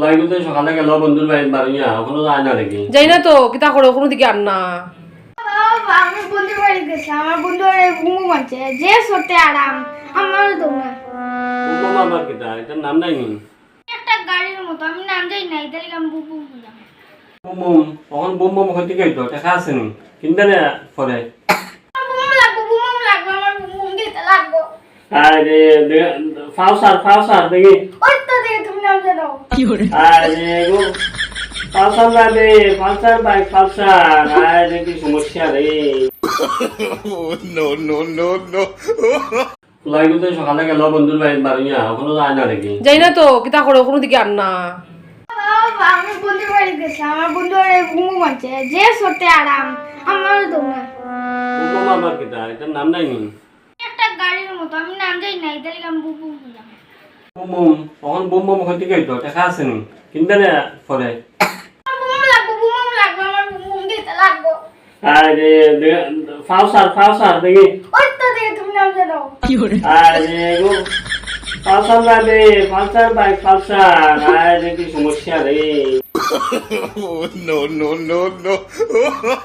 লাইগুতে সকালে গেল বন্ধুর বাড়ি বাড়িয়া ওখানে যায় না নাকি? যাই না তো কিতা করে কোনো দিকে আর না। আমি বন্ধুর বাড়ি গেছি, আমার বন্ধু ঘুমু মারছে, যে সত্যি আরাম আমার তো না। বুবু আবার কিতা এটার নাম নাই নি? একটা গাড়ির মতো আমি নাম যাই নাই, তাহলে আমি বুবু বললাম। বুম তখন বুম বুম হতে গেল টাকা আছে নি কিনবে না পরে। বুবু লাগবে আমার বুবু দিতে লাগবে। আরে ফাউসার দেখি। ওই তো দেখে তুমি নাম জানো। আরে গো ফাউসার লাগে ফাউসার বাইক ফাউসার। আরে কি সমস্যা রে। No. লাইগুতে সকালে গেল বন্ধুর বাড়ি বাড়িয়া ওখানে যায় না নাকি? যাই না তো কিতা করে কোনো দিকে আর না। আমি বন্ধুর বাড়ি গেছি, আমার বন্ধু ঘুমু মারছে, যে সত্যি আরাম আমার তো না। বুবু আবার কিতা এটার নাম নাই নি? একটা গাড়ির মতো আমি নাম যাই নাই, তাহলে আমি বুবু বললাম। বুম তখন বুম বুম হতে গেল টাকা আছে নি কিনবে না পরে। বুবু লাগবে আমার বুবু দিতে লাগবে। আরে ফাউসার দেখি। ওই তো দেখে তুমি নাম জানো। আরে গো ফাউসার লাগে ফাউসার বাইক ফাউসার। আরে কি সমস্যা রে। No.